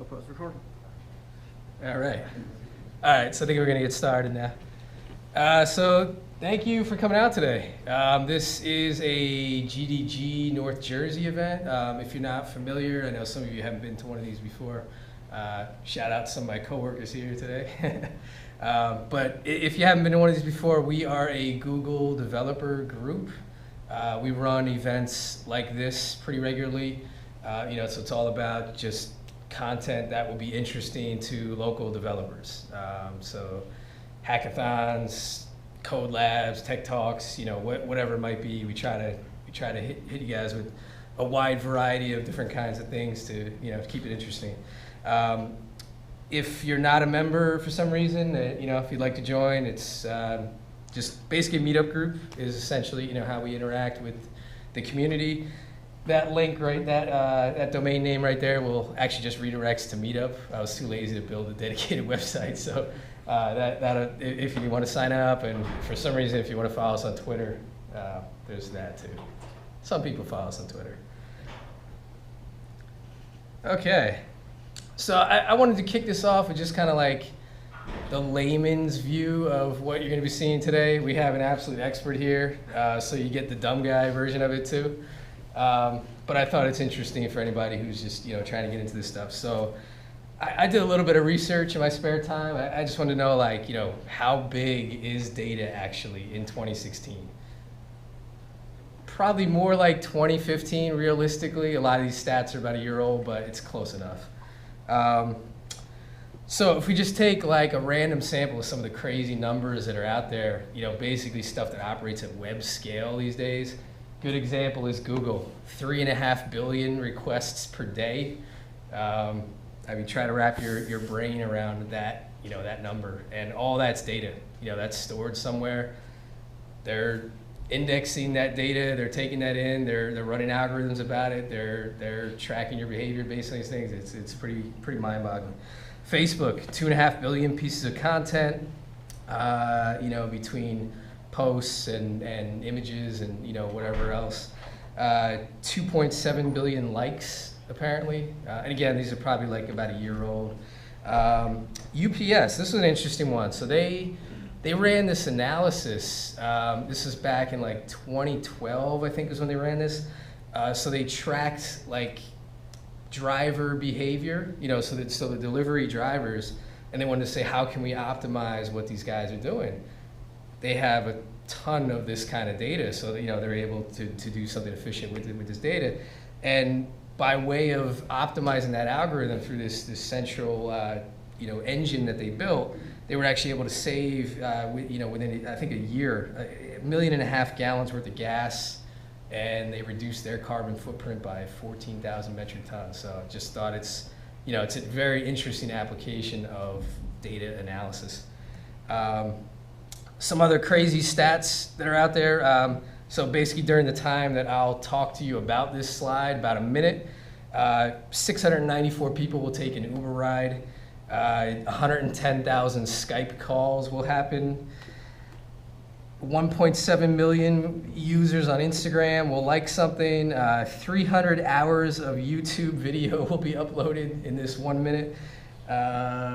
post recording. All right. All right, so I think we're going to get started now. So thank you for coming out today. This is a GDG North Jersey event. If you're not familiar, I know some of you haven't been to one of these before. Shout out to some of my coworkers here today. But if you haven't been to one of these before, we are a Google developer group. We run events like this pretty regularly. So it's all about just content that will be interesting to local developers. So hackathons, code labs, tech talks, whatever it might be, we try to hit you guys with a wide variety of different kinds of things to keep it interesting. If you're not a member for some reason, if you'd like to join, it's just basically a meetup group is essentially how we interact with the community. That link that domain name right there will actually just redirects to Meetup. I was too lazy to build a dedicated website, so if you want to sign up, and for some reason if you want to follow us on Twitter, there's that too. Some people follow us on Twitter. Okay, so I wanted to kick this off with just kind of like the layman's view of what you're going to be seeing today. We have an absolute expert here, so you get the dumb guy version of it too. But I thought it's interesting for anybody who's just trying to get into this stuff. So I did a little bit of research in my spare time. I just wanted to know how big is data actually in 2016? Probably more like 2015 realistically. A lot of these stats are about a year old, but it's close enough. So if we just take like a random sample of some of the crazy numbers that are out there, basically stuff that operates at web scale these days. Good example is Google, 3.5 billion requests per day. Try to wrap your brain around that, that number, and all that's data. That's stored somewhere. They're indexing that data. They're taking that in. They're running algorithms about it. They're tracking your behavior based on these things. It's pretty mind-boggling. Facebook, 2.5 billion pieces of content. Between posts and images and whatever else. 2.7 billion likes apparently. And again, these are probably like about a year old. UPS, this was an interesting one. So they ran this analysis. This was back in like 2012, I think is when they ran this. So they tracked like driver behavior, so the delivery drivers, and they wanted to say, how can we optimize what these guys are doing? They have a ton of this kind of data, so that, they're able to do something efficient with this data. And by way of optimizing that algorithm through this central engine that they built, they were actually able to save within I think a year 1.5 million gallons worth of gas, and they reduced their carbon footprint by 14,000 metric tons. So I just thought it's a very interesting application of data analysis. Some other crazy stats that are out there. So basically during the time that I'll talk to you about this slide, about a minute, 694 people will take an Uber ride. 110,000 Skype calls will happen. 1.7 million users on Instagram will like something. 300 hours of YouTube video will be uploaded in this 1 minute.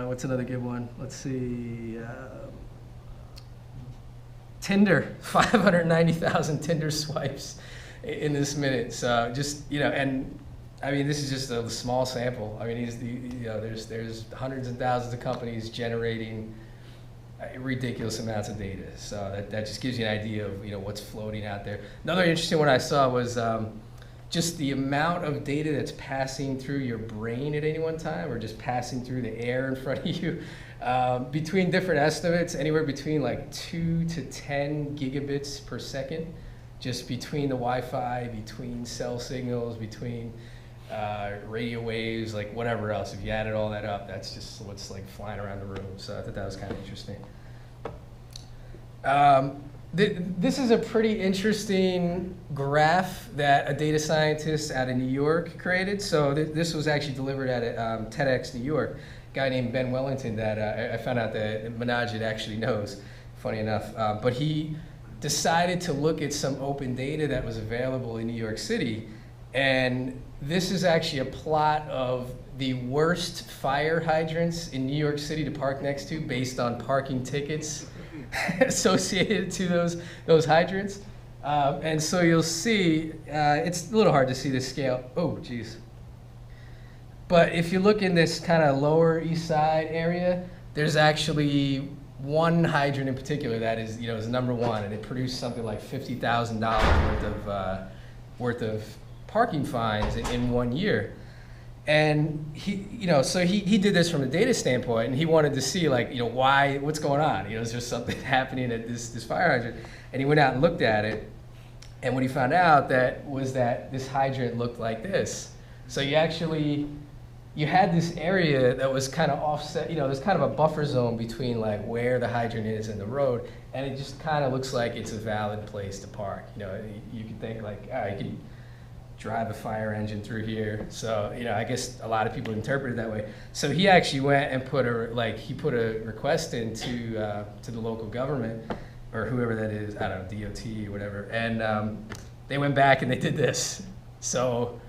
What's another good one? Let's see. Tinder, 590,000 Tinder swipes in this minute. So just, and I mean, this is just a small sample. I mean, there's hundreds and thousands of companies generating ridiculous amounts of data. So that just gives you an idea of, what's floating out there. Another interesting one I saw was just the amount of data that's passing through your brain at any one time, or just passing through the air in front of you. Between different estimates, anywhere between like 2 to 10 gigabits per second, just between the Wi-Fi, between cell signals, between radio waves, like whatever else. If you added all that up, that's just what's like flying around the room. So I thought that was kind of interesting. This is a pretty interesting graph that a data scientist out of New York created. So this was actually delivered at TEDx New York. A guy named Ben Wellington that I found out that Manajit actually knows, funny enough. But he decided to look at some open data that was available in New York City, and this is actually a plot of the worst fire hydrants in New York City to park next to based on parking tickets associated to those hydrants. And so you'll see, it's a little hard to see the scale. Oh, geez. But if you look in this kind of lower east side area, there's actually one hydrant in particular that is, is number one, and it produced something like $50,000 worth of parking fines in 1 year. And so he did this from a data standpoint, and he wanted to see what's going on? Is there something happening at this fire hydrant? And he went out and looked at it, and what he found out was that this hydrant looked like this. So you had this area that was kind of offset, there's kind of a buffer zone between where the hydrant is and the road, and it just kind of looks like it's a valid place to park. You could think you could drive a fire engine through here. So, I guess a lot of people interpret it that way. So he actually went and put a request into to the local government, or whoever that is, I don't know, DOT or whatever, and they went back and they did this. So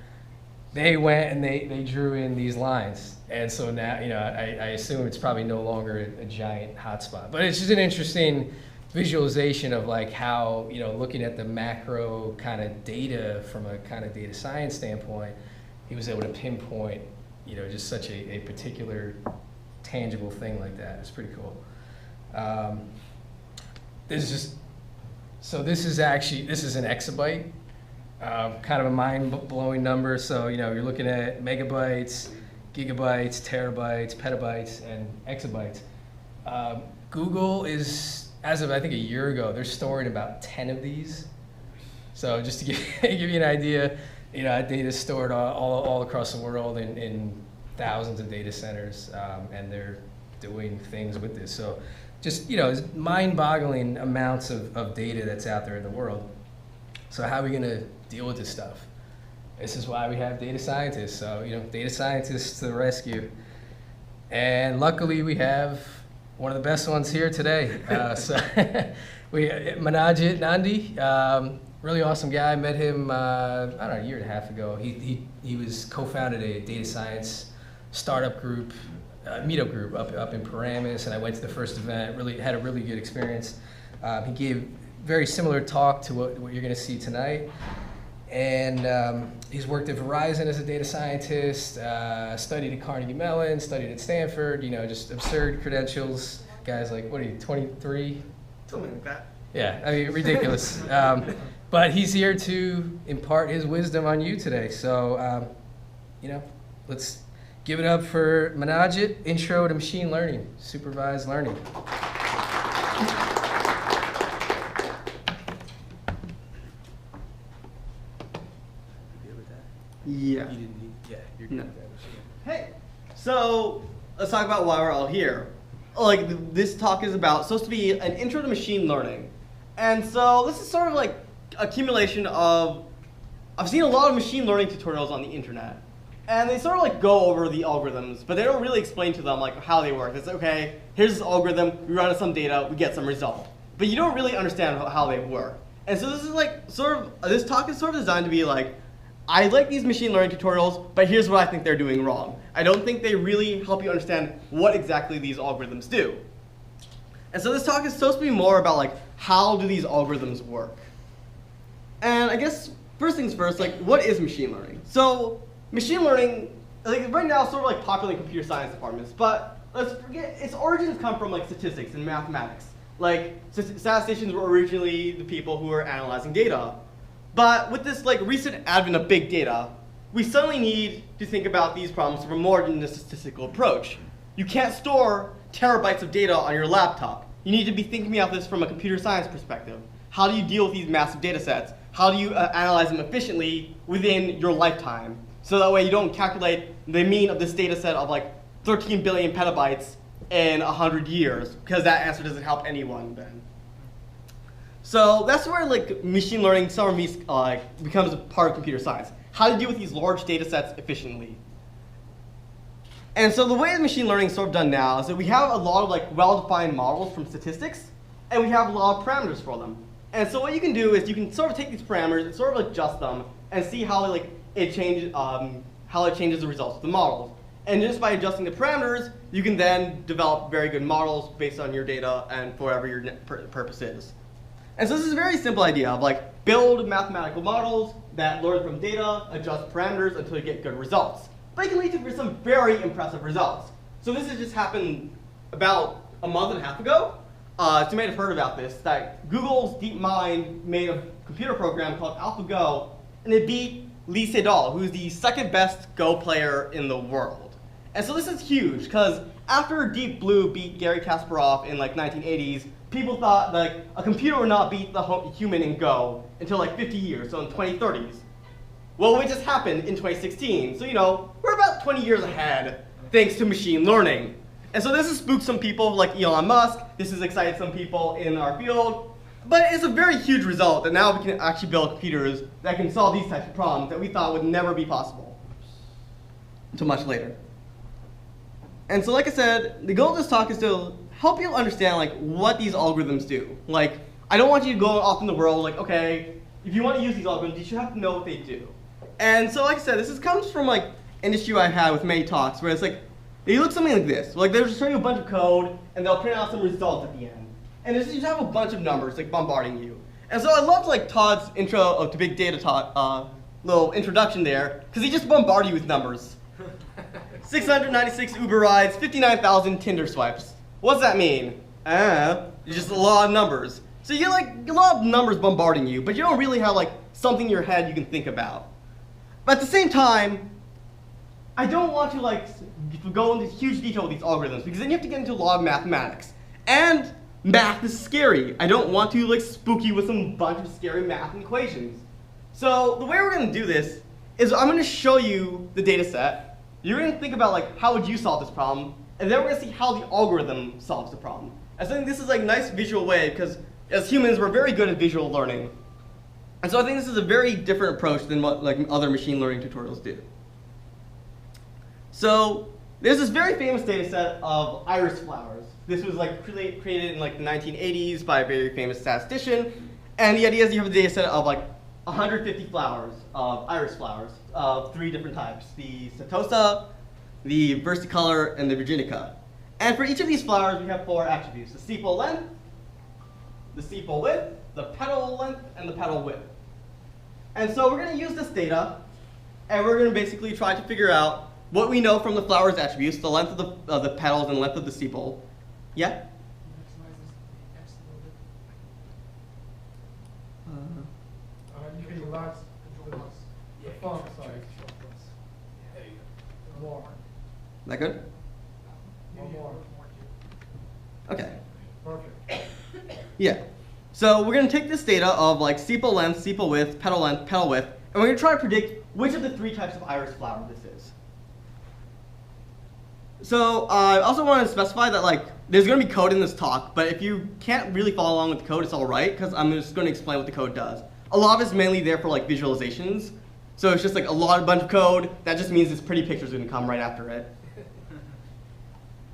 they went and they drew in these lines. And so now, I assume it's probably no longer a giant hotspot. But it's just an interesting visualization of how, looking at the macro kind of data from a kind of data science standpoint, he was able to pinpoint, just such a particular tangible thing like that. It's pretty cool. This is an exabyte. Kind of a mind-blowing number. So, you're looking at megabytes, gigabytes, terabytes, petabytes, and exabytes. Google is, as of I think a year ago, they're storing about 10 of these. So just to give you an idea, data is stored all across the world in thousands of data centers, and they're doing things with this. So just, it's mind-boggling amounts of data that's out there in the world. So how are we going to deal with this stuff? This is why we have data scientists. So, data scientists to the rescue. And luckily we have one of the best ones here today. Manajit Nandi, really awesome guy. Met him, I don't know, a year and a half ago. He was co-founded a data science startup group, meetup group up in Paramus, and I went to the first event, had a really good experience. He gave very similar talk to what you're gonna see tonight. And he's worked at Verizon as a data scientist, studied at Carnegie Mellon, studied at Stanford, just absurd credentials. Guy's what are you, 23? Something like that. Yeah, I mean, ridiculous. But he's here to impart his wisdom on you today. So, let's give it up for Manajit, Intro to Machine Learning, Supervised Learning. Yeah. You didn't need, yeah, you're good. No. Hey, so let's talk about why we're all here. This talk is supposed to be an intro to machine learning. And so this is sort of accumulation of, I've seen a lot of machine learning tutorials on the internet. And they sort of go over the algorithms, but they don't really explain to them how they work. It's okay, here's this algorithm, we run some data, we get some result. But you don't really understand how they work. And so this is this talk is sort of designed to be I like these machine learning tutorials, but here's what I think they're doing wrong. I don't think they really help you understand what exactly these algorithms do. And so this talk is supposed to be more about how do these algorithms work? And I guess first things first, what is machine learning? So machine learning, right now, it's sort of popular in computer science departments, but let's forget, its origins come from statistics and mathematics. Statisticians were originally the people who were analyzing data. But with this recent advent of big data, we suddenly need to think about these problems from more than a statistical approach. You can't store terabytes of data on your laptop. You need to be thinking about this from a computer science perspective. How do you deal with these massive data sets? How do you analyze them efficiently within your lifetime? So that way you don't calculate the mean of this data set of 13 billion petabytes in 100 years, because that answer doesn't help anyone then. So that's where machine learning becomes a part of computer science. How to deal with these large data sets efficiently. And so the way machine learning is sort of done now is that we have a lot of well-defined models from statistics, and we have a lot of parameters for them. And so what you can do is you can sort of take these parameters and sort of adjust them and see how it changes the results of the models. And just by adjusting the parameters, you can then develop very good models based on your data and for whatever your purpose is. And so this is a very simple idea of like build mathematical models that learn from data, adjust parameters until you get good results. But it can lead to some very impressive results. So this has just happened about a month and a half ago. So you may have heard about this, that Google's DeepMind made a computer program called AlphaGo, and it beat Lee Sedol, who's the second best Go player in the world. And so this is huge, because after Deep Blue beat Garry Kasparov in like 1980s, people thought like a computer would not beat the human in Go until like 50 years, so in 2030s. Well, it just happened in 2016, so we're about 20 years ahead thanks to machine learning. And so this has spooked some people like Elon Musk, this has excited some people in our field, but it's a very huge result that now we can actually build computers that can solve these types of problems that we thought would never be possible until much later. And so like I said, the goal of this talk is to help you understand like what these algorithms do. Like, I don't want you to go off in the world like, okay, if you want to use these algorithms, you should have to know what they do. And so like I said, comes from like an issue I had with many talks where it's like, they look something like this. Like they'll just show you a bunch of code and they'll print out some results at the end. And you just have a bunch of numbers like bombarding you. And so I loved like Todd's intro to big data little introduction there, because he just bombarded you with numbers. 696 Uber rides, 59,000 Tinder swipes. What's that mean? It's just a lot of numbers. So you get like a lot of numbers bombarding you, but you don't really have like something in your head you can think about. But at the same time, I don't want to like go into huge detail with these algorithms, because then you have to get into a lot of mathematics. And math is scary. I don't want to like spook you with some bunch of scary math and equations. So the way we're going to do this is I'm going to show you the data set. You're going to think about like how would you solve this problem, and then we're going to see how the algorithm solves the problem. I think this is like a nice visual way, because as humans we're very good at visual learning. And so I think this is a very different approach than what like other machine learning tutorials do. So there's this very famous data set of iris flowers. This was like created in like the 1980s by a very famous statistician. And the idea is you have a data set of like 150 flowers, of iris flowers, of 3 different types: the setosa, the versicolor, and the virginica. And for each of these flowers we have 4 attributes: the sepal length, the sepal width, the petal length, and the petal width. And so we're going to use this data, and we're going to basically try to figure out what we know from the flower's attributes, the length of the petals and length of the sepal. Yeah? You can relax, control this. The font size. There you go. More. Is that good? One more. Okay. Perfect. Yeah. So we're going to take this data of like sepal length, sepal width, petal width, and we're going to try to predict which of the 3 types of iris flower this is. So I also want to specify that like there's going to be code in this talk, but if you can't really follow along with the code, it's all right, because I'm just going to explain what the code does. A lot of it's mainly there for like visualizations, so it's just like a bunch of code. That just means this pretty picture is going to come right after it.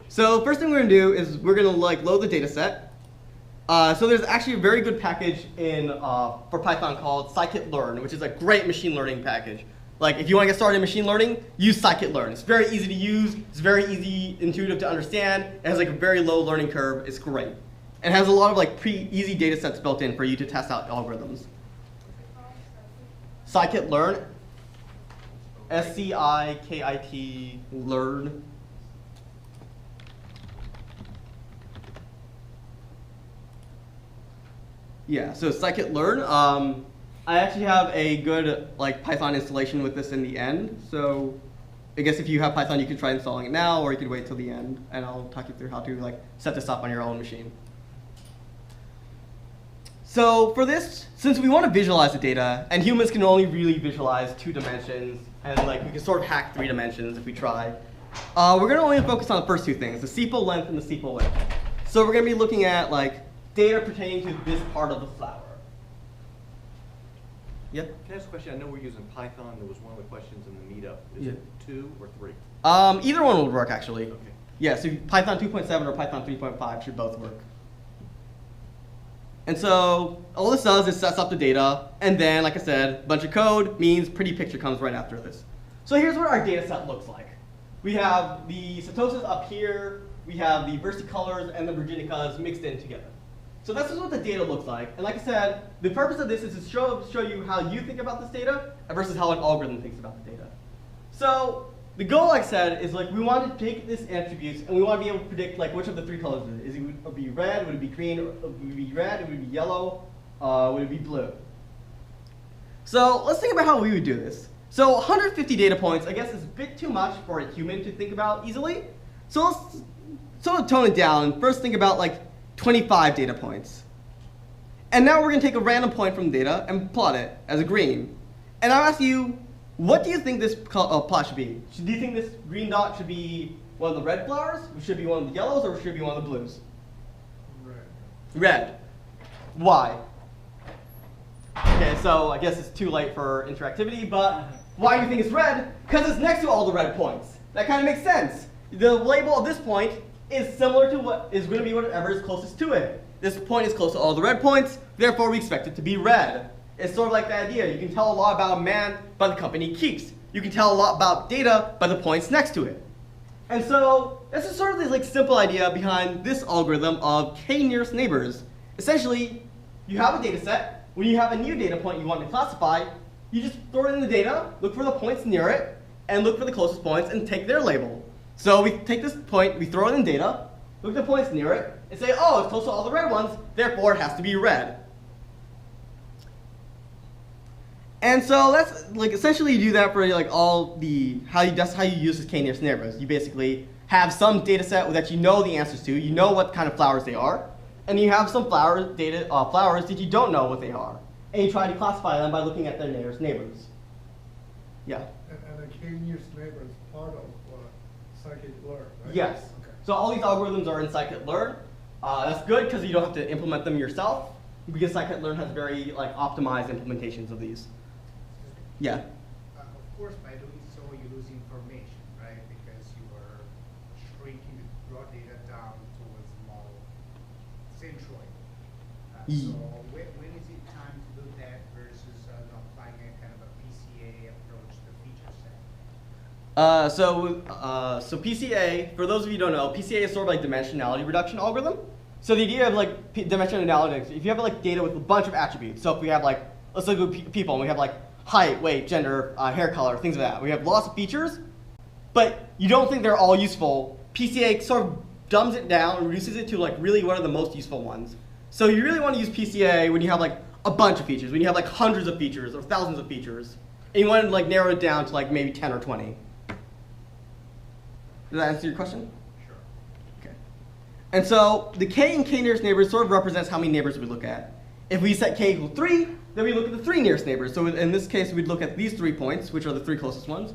So first thing we're going to do is we're going to like load the data set. So there's actually a very good package in for Python called scikit-learn, which is a great machine learning package. Like if you want to get started in machine learning, use scikit-learn. It's very easy to use. It's very easy, intuitive to understand. It has like a very low learning curve. It's great. And it has a lot of like easy data sets built in for you to test out algorithms. Scikit-learn, S-C-I-K-I-T, learn. Yeah, so scikit-learn. I actually have a good like Python installation with this in the end. So I guess if you have Python, you could try installing it now, or you could wait till the end, and I'll talk you through how to like set this up on your own machine. So for this, since we want to visualize the data, and humans can only really visualize 2 dimensions, and like we can sort of hack 3 dimensions if we try, we're going to only focus on the first 2 things, the sepal length and the sepal width. So we're going to be looking at like data pertaining to this part of the flower. Yep. Can I ask a question? I know we're using Python. There was one of the questions in the meetup. Is Yeah. it 2 or 3? Either one would work actually. Okay. Yeah, so Python 2.7 or Python 3.5 should both work. And so all this does is sets up the data, and then, like I said, a bunch of code means pretty picture comes right after this. So here's what our data set looks like. We have the setosis up here, we have the versicolors and the virginicas mixed in together. So this is what the data looks like. And like I said, the purpose of this is to show you how you think about this data versus how an algorithm thinks about the data. So the goal, like I said, is like we want to take this attributes and we want to be able to predict like which of the three colors it is. Is it would it be red? Would it be green? Would it be red? Would it be yellow? Would it be blue? So let's think about how we would do this. So 150 data points, I guess, is a bit too much for a human to think about easily. So let's sort of tone it down and first think about like 25 data points. And now we're going to take a random point from the data and plot it as a green. And I'll ask you, what do you think this plot should be? Do you think this green dot should be one of the red flowers, should be one of the yellows, or should be one of the blues? Red. Red. Why? Okay, so I guess it's too late for interactivity, but why do you think it's red? Because it's next to all the red points. That kind of makes sense. The label of this point is similar to what is going to be whatever is closest to it. This point is close to all the red points, therefore we expect it to be red. It's sort of like the idea. You can tell a lot about a man by the company he keeps. You can tell a lot about data by the points next to it. And so this is sort of this like simple idea behind this algorithm of k nearest neighbors. Essentially, you have a data set. When you have a new data point you want to classify, you just throw it in the data, look for the points near it, and look for the closest points and take their label. So we take this point, we throw it in data, look at the points near it, and say, oh, it's close to all the red ones, therefore it has to be red. And so that's like essentially you do that for like all the that's how you use this k nearest neighbors. You basically have some data set that you know the answers to, you know what kind of flowers they are, and you have some flowers that you don't know what they are, and you try to classify them by looking at their nearest neighbors. Yeah. And the k-nearest neighbor is part of scikit-learn, right? Yes. Okay. So all these algorithms are in scikit-learn. That's good because you don't have to implement them yourself, because scikit-learn has very like optimized implementations of these. Yeah. Of course, by doing so, you lose information, right? Because you are shrinking the raw data down to a small centroid. So when is it time to do that versus applying a kind of a PCA approach to feature set? So PCA, for those of you who don't know, PCA is sort of like dimensionality reduction algorithm. So the idea of like dimensionality, if you have like data with a bunch of attributes, so if we have like, let's look at people and we have like height, weight, gender, hair color, things like that. We have lots of features, but you don't think they're all useful. PCA sort of dumbs it down and reduces it to like really what are the most useful ones. So you really want to use PCA when you have like a bunch of features, when you have like hundreds of features or thousands of features, and you want to like narrow it down to like maybe 10 or 20. Does that answer your question? Sure. Okay. And so the k and k nearest neighbors sort of represents how many neighbors we look at. If we set k equal 3, then we look at the 3 nearest neighbors. So in this case, we'd look at these 3 points, which are the 3 closest ones.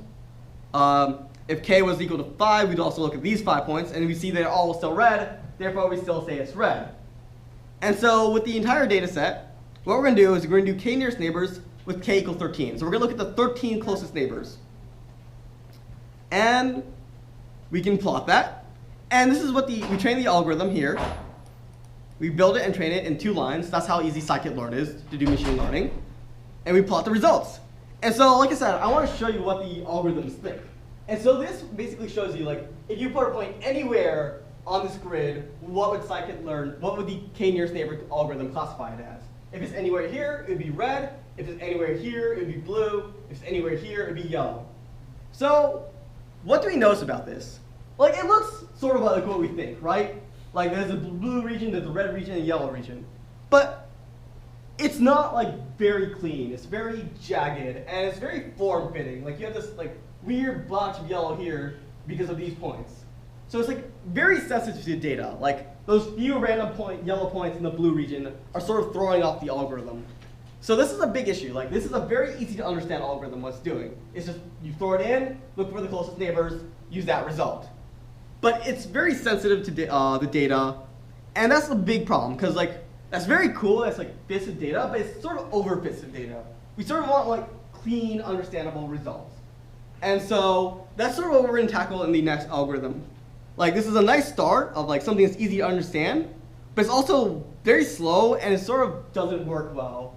If k was equal to 5, we'd also look at these 5 points, and we see they're all still red, therefore we still say it's red. And so with the entire data set, what we're going to do is we're going to do k nearest neighbors with k equals 13. So we're going to look at the 13 closest neighbors. And we can plot that. And this is what we train the algorithm here. We build it and train it in 2 lines. That's how easy scikit-learn is to do machine learning. And we plot the results. And so, like I said, I want to show you what the algorithms think. And so this basically shows you, like, if you put a point anywhere on this grid, what would scikit-learn, what would the k-nearest neighbor algorithm classify it as? If it's anywhere here, it would be red. If it's anywhere here, it would be blue. If it's anywhere here, it would be yellow. So what do we notice about this? Like, it looks sort of like what we think, right? Like, there's a blue region, there's a red region, and a yellow region. But it's not, like, very clean. It's very jagged, and it's very form-fitting. Like, you have this, like, weird blotch of yellow here because of these points. So it's, like, very sensitive to data. Like, those few random yellow points in the blue region are sort of throwing off the algorithm. So this is a big issue. Like, this is a very easy to understand algorithm what's doing. It's just, you throw it in, look for the closest neighbors, use that result. But it's very sensitive to the data, and that's a big problem, because like that's very cool, that's like bits of data, but it's sort of over bits of data. We sort of want like clean, understandable results. And so that's sort of what we're going to tackle in the next algorithm. Like, this is a nice start of like something that's easy to understand, but it's also very slow and it sort of doesn't work well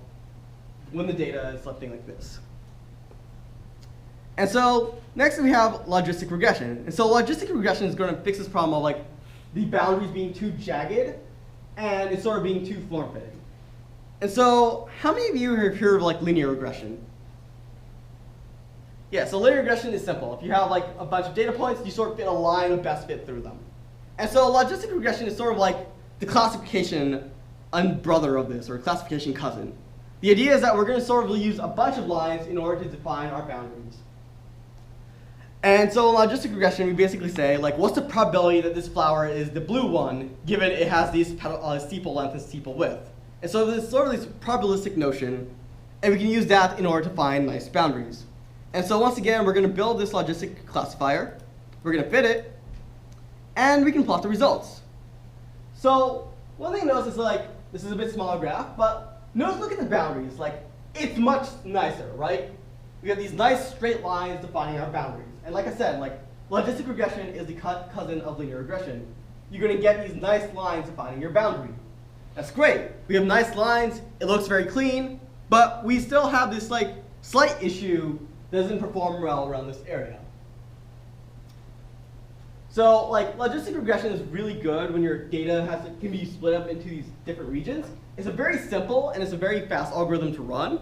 when the data is something like this. And so next we have logistic regression. And so logistic regression is going to fix this problem of like the boundaries being too jagged and it's sort of being too form-fitting. And so how many of you have heard of like linear regression? Yeah, so linear regression is simple. If you have like a bunch of data points, you sort of fit a line of best fit through them. And so logistic regression is sort of like the classification brother of this, or classification cousin. The idea is that we're going to sort of use a bunch of lines in order to define our boundaries. And so in logistic regression, we basically say, like, what's the probability that this flower is the blue one, given it has these sepal length and sepal width? And so there's sort of this probabilistic notion, and we can use that in order to find nice boundaries. And so once again, we're going to build this logistic classifier. We're going to fit it, and we can plot the results. So one thing to notice is like, this is a bit smaller graph, but notice, look at the boundaries. Like, it's much nicer, right? We have these nice straight lines defining our boundaries. And like I said, like, logistic regression is the cousin of linear regression. You're going to get these nice lines defining your boundary. That's great. We have nice lines. It looks very clean. But we still have this like slight issue that doesn't perform well around this area. So like logistic regression is really good when your data can be split up into these different regions. It's a very simple and it's a very fast algorithm to run.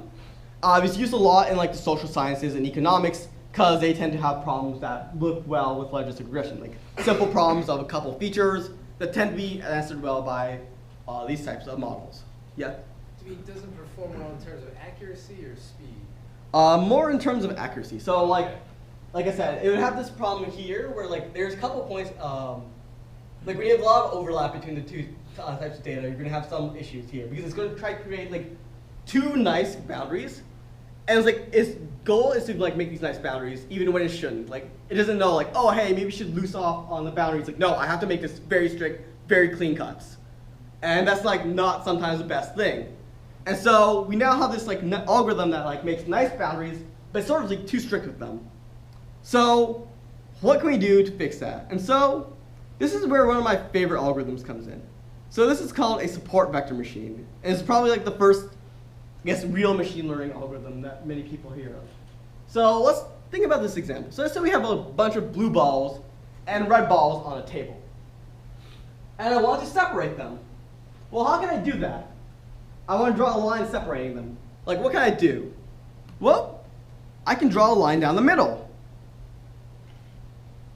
It's used a lot in like the social sciences and economics because they tend to have problems that look well with logistic regression, like simple problems of a couple features that tend to be answered well by these types of models. Yeah? It doesn't perform well in terms of accuracy or speed? More in terms of accuracy. So like I said, it would have this problem here where like there's a couple points, like when you have a lot of overlap between the two types of data, you're going to have some issues here because it's going to try to create like two nice boundaries. And it's like its goal is to like make these nice boundaries even when it shouldn't. Like it doesn't know like, oh hey, maybe we should loose off on the boundaries. Like no, I have to make this very strict, very clean cuts. And that's like not sometimes the best thing. And so we now have this like algorithm that like makes nice boundaries, but it's sort of like too strict with them. So what can we do to fix that? And so this is where one of my favorite algorithms comes in. So this is called a support vector machine. And it's probably like the first, I guess, real machine learning algorithm that many people hear of. So let's think about this example. So let's say we have a bunch of blue balls and red balls on a table. And I want to separate them. Well, how can I do that? I want to draw a line separating them. Like, what can I do? Well, I can draw a line down the middle.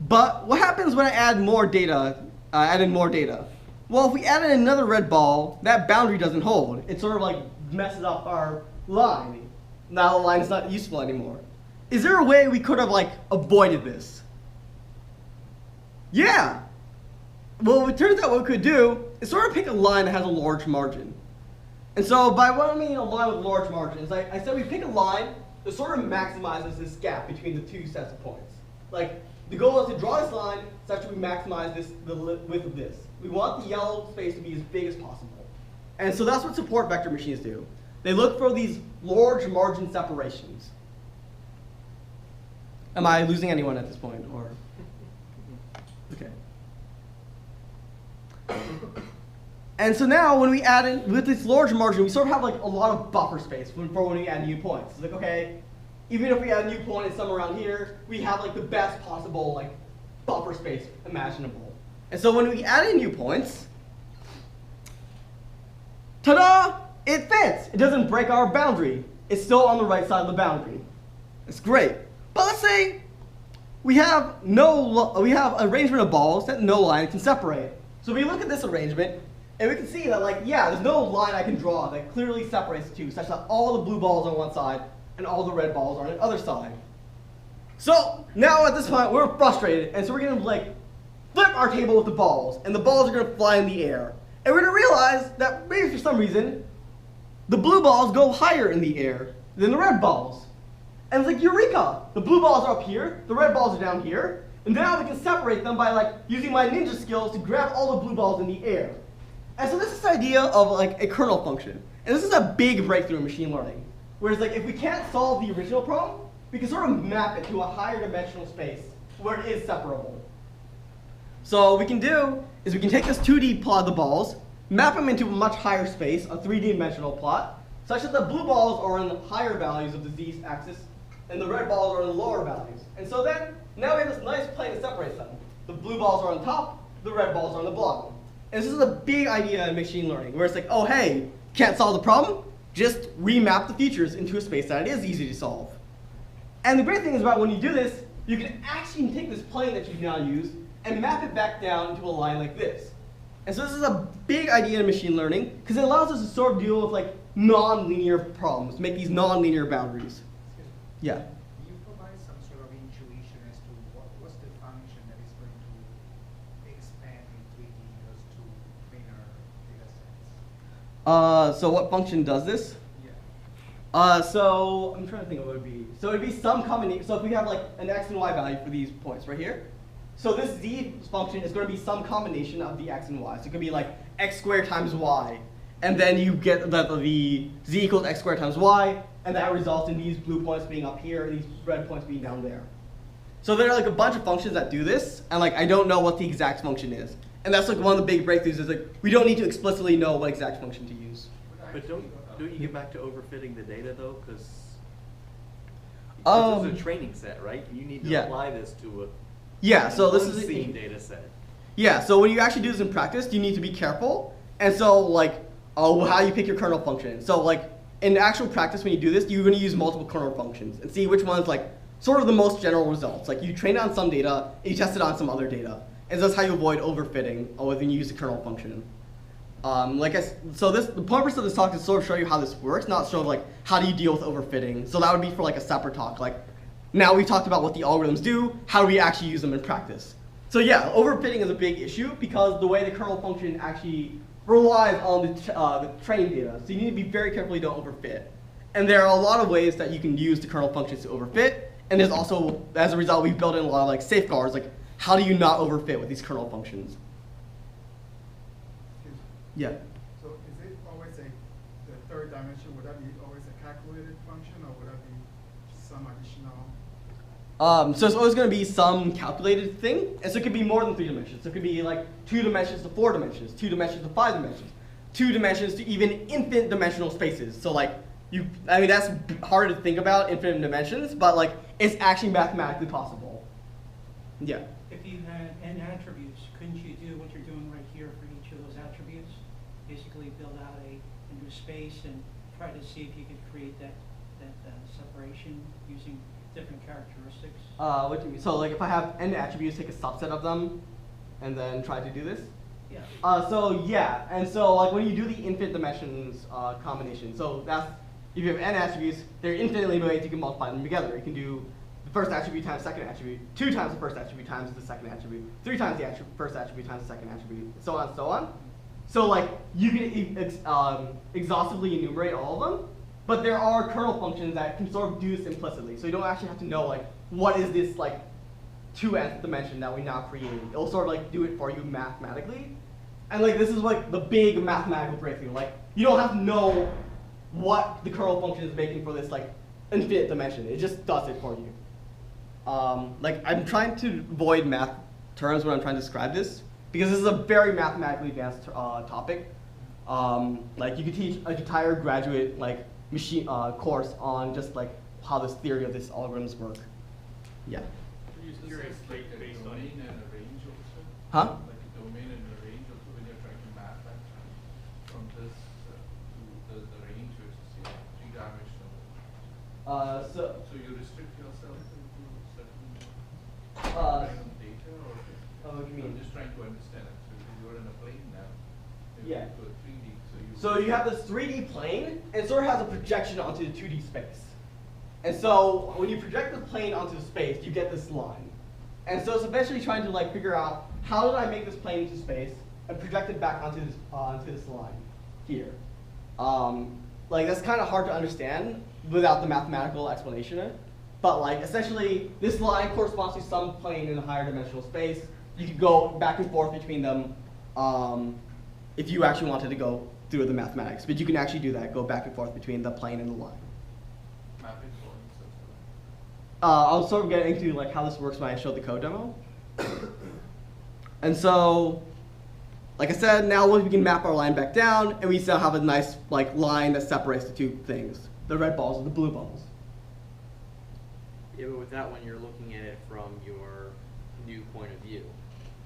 But what happens when I add more data, Well, if we added another red ball, that boundary doesn't hold. It sort of like messes up our line. Now the line is not useful anymore. Is there a way we could have like avoided this? Yeah. Well, it turns out what we could do is sort of pick a line that has a large margin. And so by what I mean a line with large margins, I said we pick a line that sort of maximizes this gap between the two sets of points. Like the goal is to draw this line such that we maximize the width of this. We want the yellow space to be as big as possible. And so that's what support vector machines do. They look for these large margin separations. Am I losing anyone at this point, or? Okay. And so now when we add in, with this large margin, we sort of have like a lot of buffer space for when we add new points. It's like, okay, even if we add a new point somewhere around here, we have like the best possible like buffer space imaginable. And so when we add in new points, ta-da! It fits. It doesn't break our boundary. It's still on the right side of the boundary. It's great. But let's say we have an arrangement of balls that no line can separate. So we look at this arrangement, and we can see that, like, yeah, there's no line I can draw that clearly separates the two, such that all the blue balls are on one side and all the red balls are on the other side. So now at this point, we're frustrated, and so we're going to like flip our table with the balls, and the balls are going to fly in the air. And we're going to realize that maybe for some reason, the blue balls go higher in the air than the red balls. And it's like, eureka! The blue balls are up here, the red balls are down here, and now we can separate them by like using my ninja skills to grab all the blue balls in the air. And so this is the idea of like a kernel function. And this is a big breakthrough in machine learning. Whereas like if we can't solve the original problem, we can sort of map it to a higher dimensional space where it is separable. So what we can do is we can take this 2D plot of the balls, map them into a much higher space, a 3D-dimensional plot, such that the blue balls are in the higher values of the z-axis, and the red balls are in the lower values. And so then, now we have this nice plane that separates them. The blue balls are on top, the red balls are on the bottom. And this is a big idea in machine learning, where it's like, oh hey, can't solve the problem? Just remap the features into a space that it is easy to solve. And the great thing is about when you do this, you can actually take this plane that you've now used and map it back down into a line like this. And so this is a big idea in machine learning, because it allows us to sort of deal with like non-linear problems, make these non-linear boundaries. Yeah. Can you provide some sort of intuition as to what's the function that is going to expand in 3D those two planar data sets? So what function does this? Yeah. So I'm trying to think of what it would be. So it would be some combination. So if we have like an x and y value for these points right here, so this z function is going to be some combination of the x and y. So it could be like x squared times y, and then you get the z equals x squared times y, and that results in these blue points being up here and these red points being down there. So there are like a bunch of functions that do this, and like I don't know what the exact function is. And that's like one of the big breakthroughs is like we don't need to explicitly know what exact function to use. But don't you get back to overfitting the data though? Because this is a training set, right? You need to apply this to a so this is unseen data set. Yeah, so when you actually do this in practice, you need to be careful. And so like how you pick your kernel function. So like in actual practice when you do this, you're going to use multiple kernel functions and see which one's like sort of the most general results. Like you train it on some data, and you test it on some other data. And that's how you avoid overfitting when you use the kernel function. So the purpose of this talk is to sort of show you how this works, not show like how do you deal with overfitting. So that would be for like a separate talk. Like now we've talked about what the algorithms do, how do we actually use them in practice. So yeah, overfitting is a big issue because the way the kernel function actually relies on the training data. So you need to be very careful you don't overfit. And there are a lot of ways that you can use the kernel functions to overfit. And there's also, as a result, we've built in a lot of like safeguards, like how do you not overfit with these kernel functions? Yeah. So is it always the third dimension, would that be always a calculated function, or would that be some additional? So it's always going to be some calculated thing, and so it could be more than 3 dimensions. So it could be like 2 dimensions to 4 dimensions, 2 dimensions to 5 dimensions, 2 dimensions to even infinite dimensional spaces. So like that's hard to think about, infinite dimensions, but like it's actually mathematically possible. Yeah. If you had n attributes, couldn't you do what you're doing right here for each of those attributes? Basically build out a new space and try to see if you could create that separation using different characteristics? What do you mean? So like if I have n attributes, take a subset of them, and then try to do this? Yeah. So yeah, and so like when you do the infinite dimensions combination, so that's, if you have n attributes, there are infinitely ways you can multiply them together. You can do the first attribute times second attribute, 2 times the first attribute times the second attribute, 3 times the first attribute times the second attribute, so on and so on. So like you can exhaustively enumerate all of them, but there are kernel functions that can sort of do this implicitly. So you don't actually have to know like what is this like 2nth dimension that we now created. It'll sort of like do it for you mathematically. And like this is like the big mathematical breakthrough. Like you don't have to know what the kernel function is making for this like infinite dimension. It just does it for you. Like I'm trying to avoid math terms when I'm trying to describe this, because this is a very mathematically advanced topic. Like you could teach an entire graduate like machine course on just like how this theory of this algorithms work. Yeah. Curious, like based on domain and a range also? Huh? Like a domain and a range also when you're trying to map that from this to the range, which is 3-dimensional. So you restrict yourself to certain kind of data, or what do you mean? I'm just trying to understand it. So you're in a plane now. Yeah. To a 3D, so you have this 3D plane, and it sort of has a projection onto the 2D space. And so when you project the plane onto the space, you get this line. And so it's eventually trying to like figure out how did I make this plane into space and project it back onto this line here. Like that's kind of hard to understand without the mathematical explanation. But like essentially this line corresponds to some plane in a higher dimensional space. You could go back and forth between them if you actually wanted to go through the mathematics. But you can actually do that, go back and forth between the plane and the line. mapping points or something. I'll sort of get into like how this works when I show the code demo. And so like I said, now we can map our line back down, and we still have a nice like line that separates the two things, the red balls and the blue balls. Yeah, but with that one, you're looking at it from your new point of view.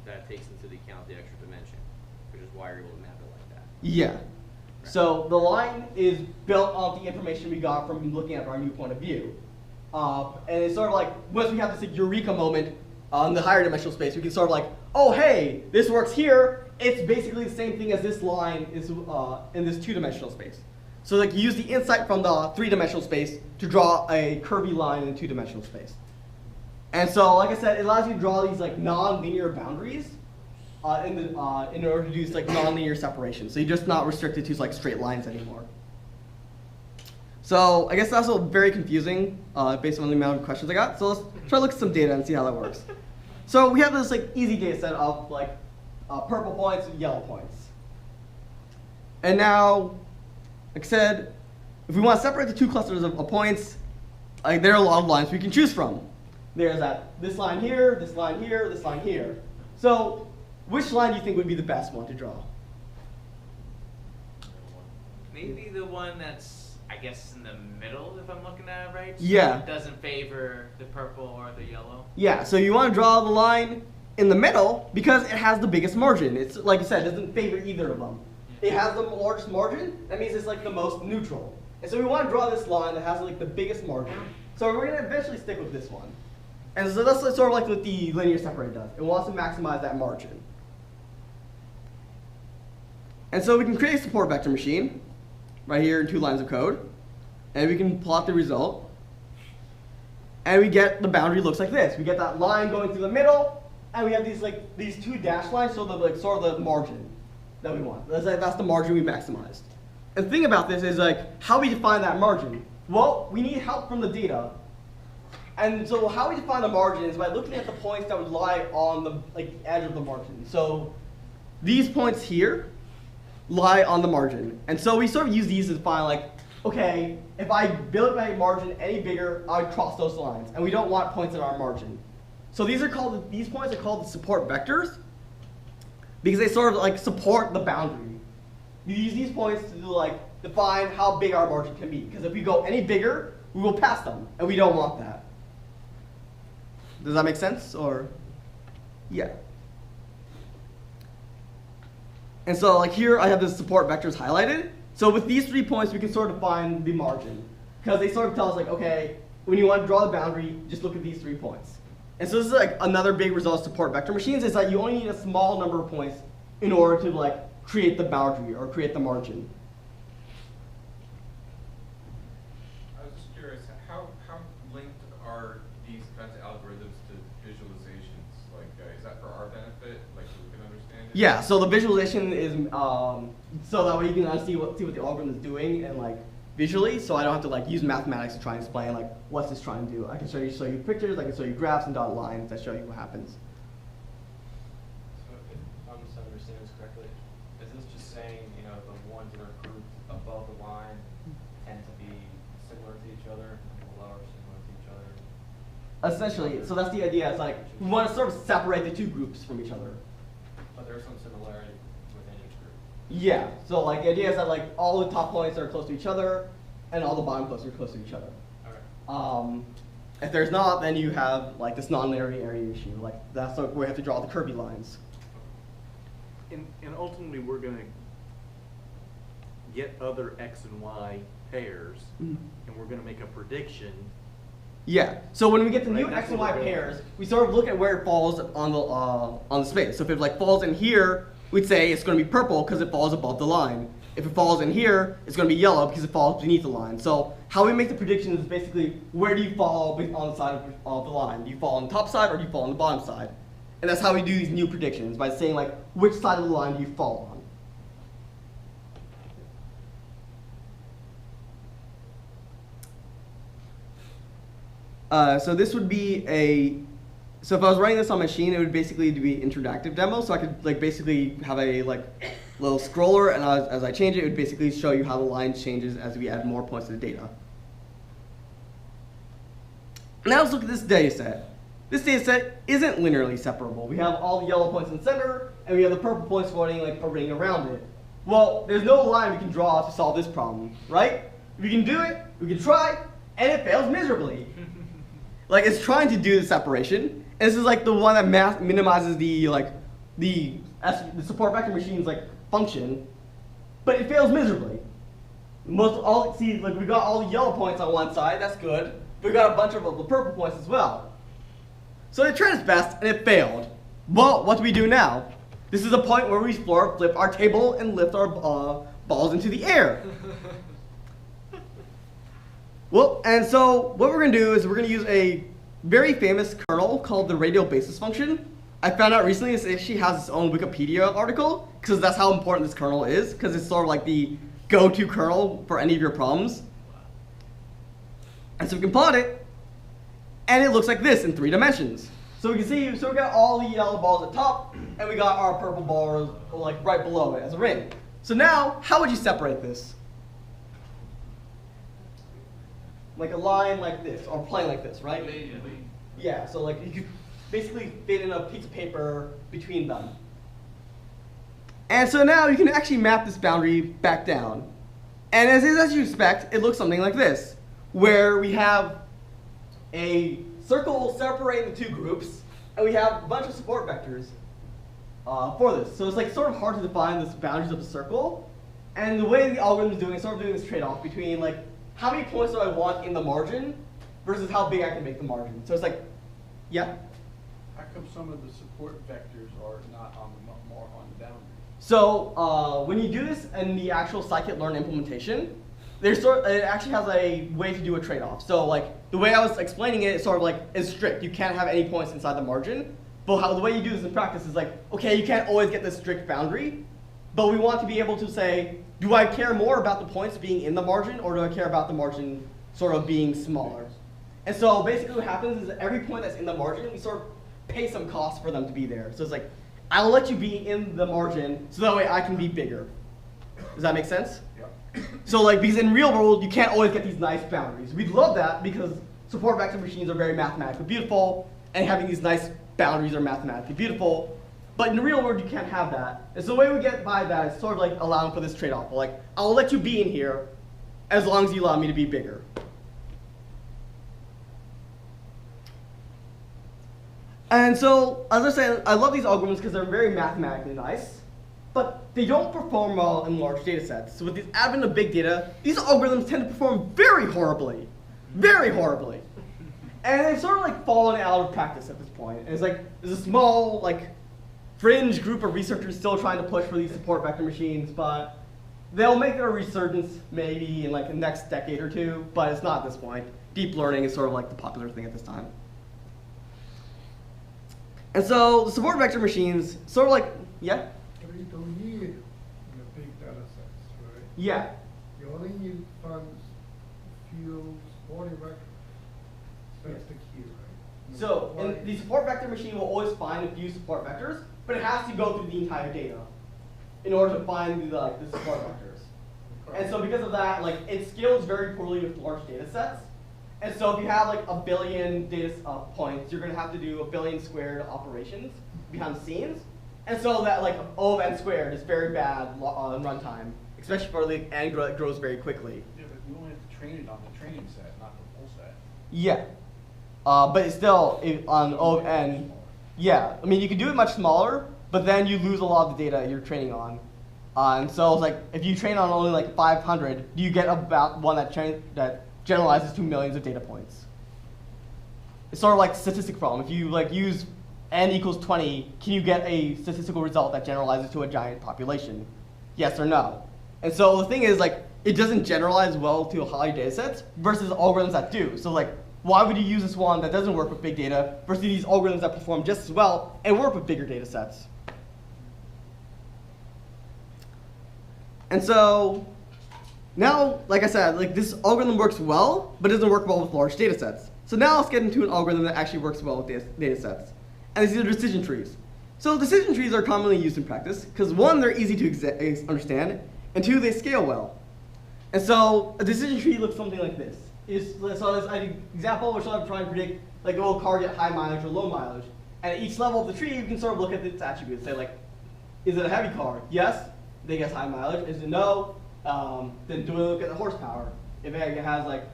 That takes into account the extra dimension, which is why you're able to map it like that. Yeah. So the line is built off the information we got from looking at our new point of view. And it's sort of like, once we have this like, eureka moment in the higher dimensional space, we can sort of like, oh hey, this works here. It's basically the same thing as this line is in this two-dimensional space. So like you use the insight from the three-dimensional space to draw a curvy line in two-dimensional space. And so, like I said, it allows you to draw these like non-linear boundaries in order to do like non-linear separation. So you're just not restricted to like straight lines anymore. So I guess that's also very confusing based on the amount of questions I got. So let's try to look at some data and see how that works. So we have this like easy data set of like purple points and yellow points. And now, like I said, if we want to separate the two clusters of points, like there are a lot of lines we can choose from. There's this line here, this line here, this line here. So which line do you think would be the best one to draw? Maybe the one that's, I guess, in the middle, if I'm looking at it right? So Yeah. it doesn't favor the purple or the yellow? Yeah, so you want to draw the line in the middle because it has the biggest margin. It's like I said, it doesn't favor either of them. It has the largest margin, that means it's like the most neutral. And so we want to draw this line that has like the biggest margin. So we're going to eventually stick with this one. And so that's sort of like what the linear separator does. It wants to maximize that margin. And so we can create a support vector machine right here in 2 lines of code. And we can plot the result. And we get the boundary looks like this. We get that line going through the middle, and we have these 2 dashed lines, so the like sort of the margin that we want. That's the margin we maximized. And the thing about this is like how we define that margin. Well, we need help from the data. And so how we define the margin is by looking at the points that would lie on the edge of the margin. So these points here lie on the margin. And so we sort of use these to define like, okay, if I build my margin any bigger, I would cross those lines. And we don't want points in our margin. So these points are called the support vectors because they sort of like support the boundary. We use these points to like define how big our margin can be. Because if we go any bigger, we will pass them, and we don't want that. Does that make sense? Or, yeah. And so like here I have the support vectors highlighted. So with these 3 points we can sort of find the margin. Because they sort of tell us like, okay, when you want to draw the boundary, just look at these 3 points. And so this is like another big result of support vector machines is that you only need a small number of points in order to like create the boundary or create the margin. I was just curious, how linked are these kinds of algorithms to visualizations? Like, is that for our benefit, like so we can understand it? Yeah, so the visualization is so that way you can see what the algorithm is doing and like visually, so I don't have to like use mathematics to try and explain like what's this trying to do. I can show you pictures, I can show you graphs and dotted lines that show you what happens. So if I'm understanding this correctly, is this just saying, you know, the ones that are grouped above the line tend to be similar to each other, and below are similar to each other? Essentially, so that's the idea. It's like we want to sort of separate the 2 groups from each other. But there's some similarity within each group. Yeah, so like the idea is that like all the top points are close to each other, and all the bottom points are close to each other. Okay. If there's not, then you have like this non-linearity issue. Like that's where we have to draw the curvy lines. And ultimately, we're going to get other X and Y pairs, and we're going to make a prediction. Yeah. So when we get the new Right, X and that's Y what we're doing. pairs, we sort of look at where it falls on the space. So if it like falls in here, we'd say it's going to be purple because it falls above the line. If it falls in here, it's going to be yellow because it falls beneath the line. So how we make the prediction is basically where do you fall on the side of the line? Do you fall on the top side or do you fall on the bottom side? And that's how we do these new predictions, by saying like which side of the line do you fall on? So this would be so if I was running this on my machine, it would basically be an interactive demo. So I could like basically have a like little scroller, and as I change it would basically show you how the line changes as we add more points to the data. Now let's look at this data set. this data set isn't linearly separable. We have all the yellow points in the center, and we have the purple points floating like a ring around it. Well, there's no line we can draw to solve this problem, right? We can do it, we can try, and it fails miserably. Like, it's trying to do the separation, and this is like the one that minimizes the support vector machine's like function, but it fails miserably. We got all the yellow points on one side, that's good. But we got a bunch of the purple points as well. So it tried its best, and it failed. Well, what do we do now? This is a point where we flip our table and lift our balls into the air. Well, and so what we're going to do is we're going to use a very famous kernel called the radial basis function. I found out recently it actually has its own Wikipedia article, because that's how important this kernel is, because it's sort of like the go-to kernel for any of your problems. And so we can plot it, and it looks like this in 3 dimensions. So we can see, so we got all the yellow balls at the top, and we got our purple balls like right below it as a ring. So now, how would you separate this? Like a line like this, or a plane like this, right? Yeah, so like you could basically fit in a piece of paper between them. And so now you can actually map this boundary back down. And as you expect, it looks something like this, where we have a circle separating the 2 groups, and we have a bunch of support vectors for this. So it's like sort of hard to define the boundaries of the circle. And the way the algorithm is doing is sort of doing this trade-off between like how many points do I want in the margin versus how big I can make the margin. So it's like, yeah? How come some of the support vectors are not on the more on the boundary? So when you do this in the actual scikit-learn implementation, it actually has a way to do a trade-off. So like the way I was explaining it is sort of like is strict. You can't have any points inside the margin. But the way you do this in practice is like, okay, you can't always get this strict boundary, but we want to be able to say, do I care more about the points being in the margin, or do I care about the margin sort of being smaller? And so basically what happens is that every point that's in the margin, we sort of pay some cost for them to be there. So it's like, I'll let you be in the margin so that way I can be bigger. Does that make sense? Yeah. So like, because in real world, you can't always get these nice boundaries. We'd love that because support vector machines are very mathematically beautiful, and having these nice boundaries are mathematically beautiful. But in the real world, you can't have that. And so the way we get by that is sort of like allowing for this trade-off. Like, I'll let you be in here as long as you allow me to be bigger. And so, as I said, I love these algorithms because they're very mathematically nice, but they don't perform well in large data sets. So with the advent of big data, these algorithms tend to perform very horribly. Very horribly. And they've sort of like fallen out of practice at this point. And it's like, there's a small, like, fringe group of researchers still trying to push for these support vector machines, but they'll make their resurgence maybe in like the next decade or 2, but it's not at this point. Deep learning is sort of like the popular thing at this time. And so the support vector machines sort of like, yeah? But you don't need the big data sets, right? Yeah. You only need few supporting vectors. That's the key, right? So the support vector machine will always find a few support vectors, but it has to go through the entire data in order to find the support vectors. And so because of that, like, it scales very poorly with large data sets. And so if you have like 1 billion data points, you're going to have to do 1 billion squared operations behind the scenes. And so that like O of n squared is very bad on runtime, especially for the n that grows very quickly. Yeah, but you only have to train it on the training set, not the full set. Yeah. But it's still on O of n. Yeah, I mean, you can do it much smaller, but then you lose a lot of the data you're training on. And so it's like, if you train on only like 500, you get about one that generalizes to millions of data points. It's sort of like a statistic problem. If you like use n equals 20, can you get a statistical result that generalizes to a giant population? Yes or no? And so the thing is, like, it doesn't generalize well to high data sets versus algorithms that do. So like, why would you use this one that doesn't work with big data versus these algorithms that perform just as well and work with bigger data sets? And so now, like I said, like, this algorithm works well, but doesn't work well with large data sets. So now let's get into an algorithm that actually works well with data sets. And these are decision trees. So decision trees are commonly used in practice because 1, they're easy to understand, and 2, they scale well. And so a decision tree looks something like this. So as an example, we're trying to predict Like it will target high mileage or low mileage. And at each level of the tree, you can sort of look at its attributes. Say like, is it a heavy car? Yes, they get high mileage. Is it no? Then do we look at the horsepower? If it has like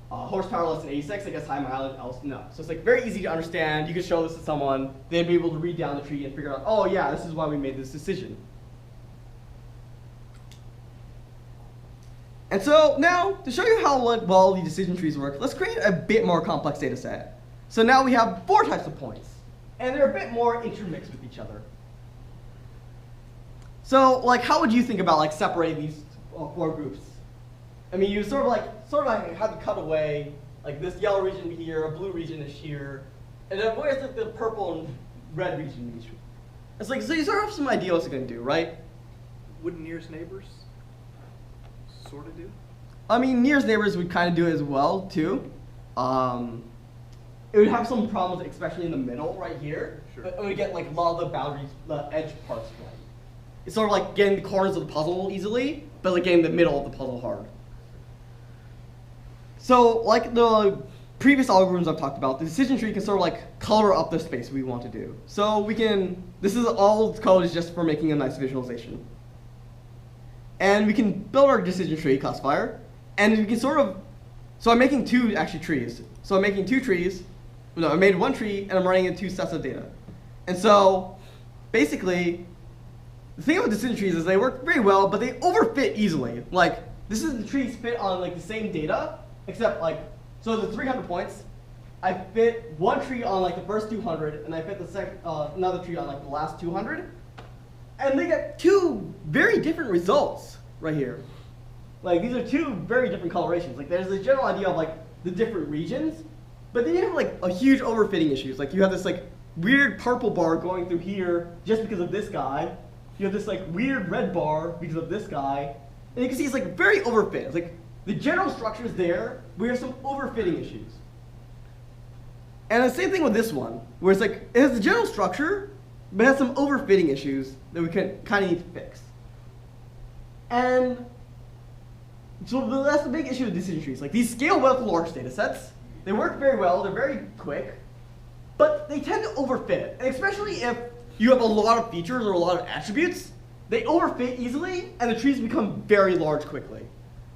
horsepower less than 86, it gets high mileage, else no. So it's like very easy to understand. You can show this to someone. They'd be able to read down the tree and figure out, oh yeah, this is why we made this decision. And so now, to show you how well the decision trees work, let's create a bit more complex data set. So now we have 4 types of points, and they're a bit more intermixed with each other. So like, how would you think about like separating these 4 groups? I mean, you sort of like have to cut away like this yellow region here, a blue region is here, and then where's like the purple and red region each? It's like, so you sort of have some idea what it's going to do, right? Wouldn't nearest neighbors sort of do? I mean, nearest neighbors would kind of do it as well too. It would have some problems, especially in the middle right here. Sure. But it would get like a lot of the boundaries, the edge parts right. It's sort of like getting the corners of the puzzle easily, but like getting the middle of the puzzle hard. So like the previous algorithms I've talked about, the decision tree can sort of like color up the space we want to do. So we can, this is all code is just for making a nice visualization. And we can build our decision tree classifier, and we can sort of, so I'm making 2 actually trees. So I'm making 2 trees, no, I made 1 tree, and I'm running in 2 sets of data. And so basically, the thing about decision trees is they work very well, but they overfit easily. Like, this is the trees fit on like the same data, except like, so the 300 points, I fit 1 tree on like the first 200, and I fit the another tree on like the last 200. And they get 2 very different results right here. Like, these are 2 very different colorations. Like, there's a general idea of like the different regions, but then you have like a huge overfitting issues. Like, you have this like weird purple bar going through here just because of this guy. You have this like weird red bar because of this guy. And you can see it's like very overfit. It's like the general structure is there, but we have some overfitting issues. And the same thing with this one, where it's like it has the general structure, but it has some overfitting issues that we kind of need to fix. And so that's the big issue with decision trees. Like, these scale well to large data sets. They work very well, they're very quick, but they tend to overfit. And especially if you have a lot of features or a lot of attributes, they overfit easily, and the trees become very large quickly.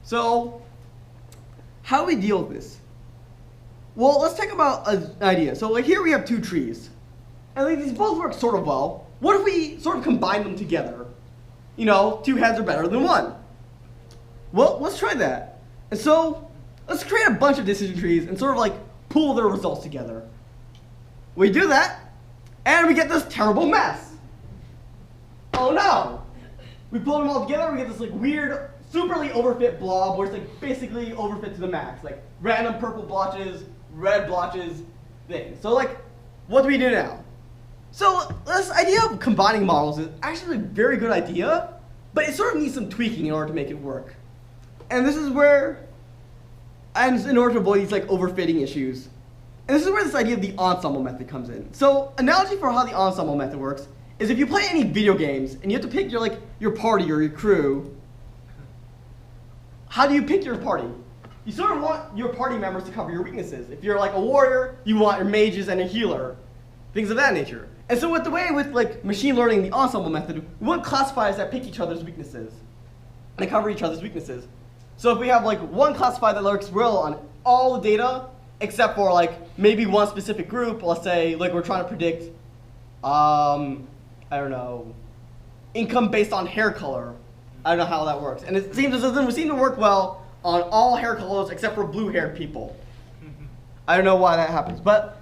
So how do we deal with this? Well, let's talk about an idea. So like here we have 2 trees. And like these both work sort of well. What if we sort of combine them together? You know, 2 heads are better than 1. Well, let's try that. And so let's create a bunch of decision trees and sort of like pool their results together. We do that, and we get this terrible mess. Oh no! We pull them all together, we get this like weird, superly overfit blob where it's like basically overfit to the max. Like random purple blotches, red blotches, things. So like, what do we do now? So this idea of combining models is actually a very good idea, but it sort of needs some tweaking in order to make it work. And this is where, and in order to avoid these like overfitting issues, and this is where this idea of the ensemble method comes in. So analogy for how the ensemble method works is if you play any video games and you have to pick your party or your crew, how do you pick your party? You sort of want your party members to cover your weaknesses. If you're like a warrior, you want your mages and a healer, things of that nature. And so with like machine learning, the ensemble method, we want classifiers that pick each other's weaknesses and they cover each other's weaknesses. So if we have like one classifier that works well on all the data, except for like maybe one specific group, let's say like we're trying to predict, I don't know, income based on hair color. I don't know how that works. And it doesn't seem to work well on all hair colors except for blue-haired people. I don't know why that happens. But,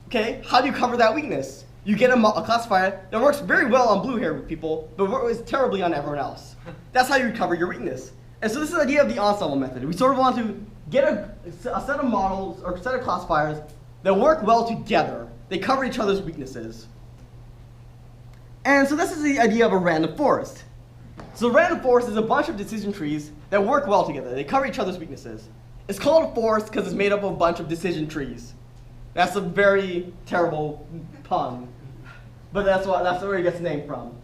okay, how do you cover that weakness? You get a classifier that works very well on blue-haired people, but works terribly on everyone else. That's how you cover your weakness. And so this is the idea of the ensemble method. We sort of want to get a set of models or a set of classifiers that work well together. They cover each other's weaknesses. And so this is the idea of a random forest. So a random forest is a bunch of decision trees that work well together. They cover each other's weaknesses. It's called a forest because it's made up of a bunch of decision trees. That's a very terrible pun, but that's where it gets the name from.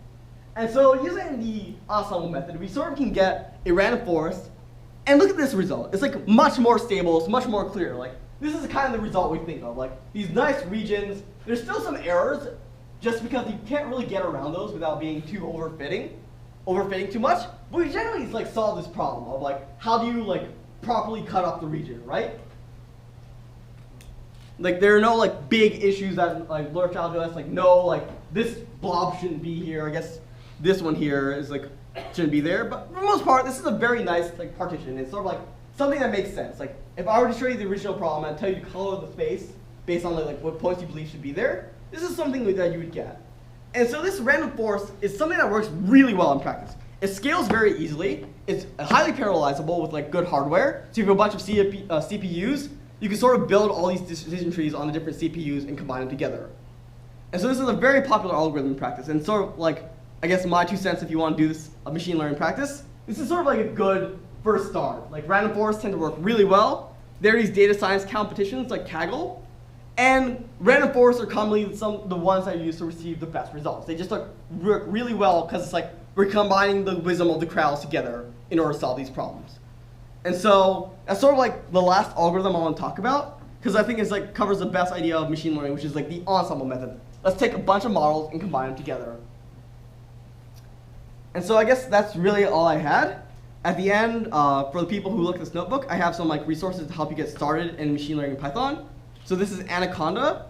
And so using the ensemble method, we sort of can get a random forest, and look at this result. It's like much more stable, it's much more clear. Like this is kind of the result we think of. Like these nice regions, there's still some errors just because you can't really get around those without being too overfitting too much. But we generally like solve this problem of like how do you like properly cut up the region, right? Like there are no like big issues that like lurch out to us, like no like this blob shouldn't be here. I guess this one here is like shouldn't be there. But for the most part, this is a very nice like partition. It's sort of like something that makes sense. Like if I were to show you the original problem and tell you to color the space based on like what points you believe should be there, this is something that you would get. And so this random forest is something that works really well in practice. It scales very easily. It's highly parallelizable with like good hardware. So if you have a bunch of CPUs, you can sort of build all these decision trees on the different CPUs and combine them together. And so this is a very popular algorithm in practice. And sort of like, I guess my 2 cents if you want to do this machine learning practice, this is sort of like a good first start. Like random forests tend to work really well. There are these data science competitions like Kaggle. And random forests are commonly the ones that are used to receive the best results. They just like work really well because it's like we're combining the wisdom of the crowds together in order to solve these problems. And so that's sort of like the last algorithm I want to talk about because I think it's like covers the best idea of machine learning, which is like the ensemble method. Let's take a bunch of models and combine them together. And so I guess that's really all I had. At the end, for the people who look at this notebook, I have some like resources to help you get started in machine learning in Python. So this is Anaconda.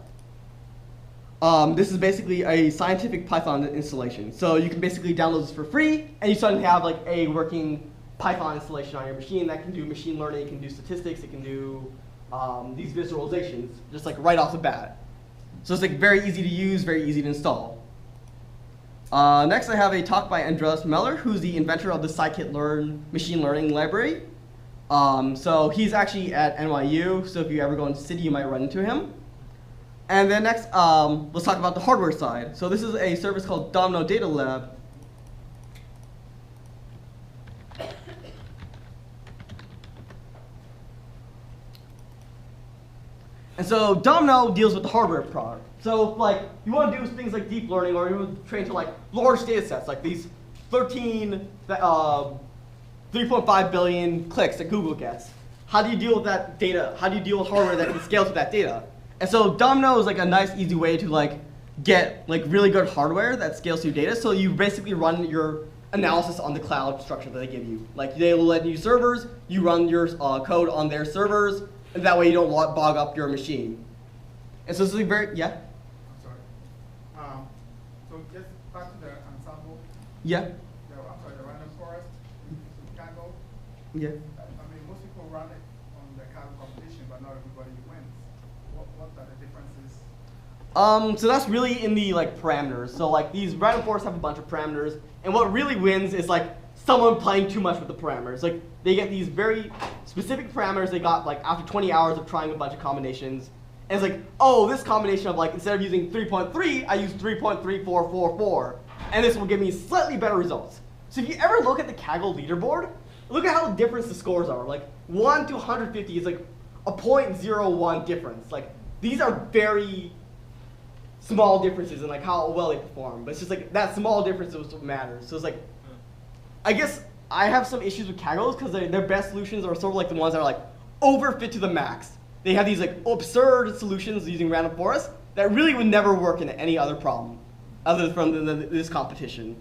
This is basically a scientific Python installation. So you can basically download this for free, and you suddenly have like a working Python installation on your machine that can do machine learning, it can do statistics, it can do these visualizations, just like right off the bat. So it's like very easy to use, very easy to install. Next I have a talk by Andreas Meller, who's the inventor of the scikit-learn machine learning library. So he's actually at NYU, so if you ever go into City, you might run into him. And then next, let's talk about the hardware side. So this is a service called Domino Data Lab. And so Domino deals with the hardware product. So like you want to do things like deep learning, or you want to train to like large data sets, like these 3.5 billion clicks that Google gets. How do you deal with that data? How do you deal with hardware that can scale to that data? And so Domino is like a nice, easy way to like get like really good hardware that scales to your data. So you basically run your analysis on the cloud structure that they give you. Like they will let you servers, you run your code on their servers, and that way you don't bog up your machine. And so this is a very, yeah? I'm sorry. So just back to the ensemble. Yeah. I'm sorry, the random forest, Kaggle. Yeah. I mean, most people run it on the Kaggle competition, but not everybody wins. What are the differences? So that's really in the like parameters. So like these random forests have a bunch of parameters, and what really wins is like someone playing too much with the parameters. Like they get these very specific parameters they got like after 20 hours of trying a bunch of combinations. And it's like, oh, this combination of like, instead of using 3.3, I use 3.3444. And this will give me slightly better results. So if you ever look at the Kaggle leaderboard, look at how different the scores are. Like 1 to 150 is like a 0.01 difference. Like these are very small differences in like how well they perform. But it's just like that small difference is what matters. So it's like, I guess I have some issues with Kaggles because their best solutions are sort of like the ones that are like overfit to the max. They have these like absurd solutions using random forests that really would never work in any other problem other from this competition.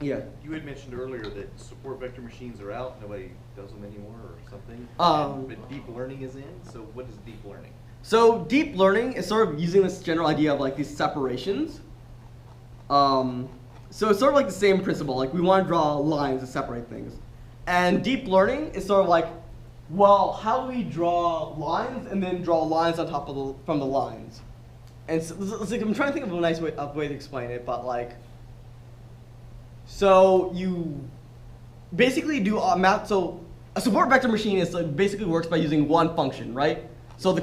Yeah. You had mentioned earlier that support vector machines are out, nobody does them anymore or something. But deep learning is in, so what is deep learning? So deep learning is sort of using this general idea of like these separations. So it's sort of like the same principle, like we want to draw lines to separate things. And deep learning is sort of like, well, how do we draw lines and then draw lines on top of from the lines? And so, it's like, I'm trying to think of a nice way to explain it, but like, so you basically do so a support vector machine is basically works by using one function, right? So the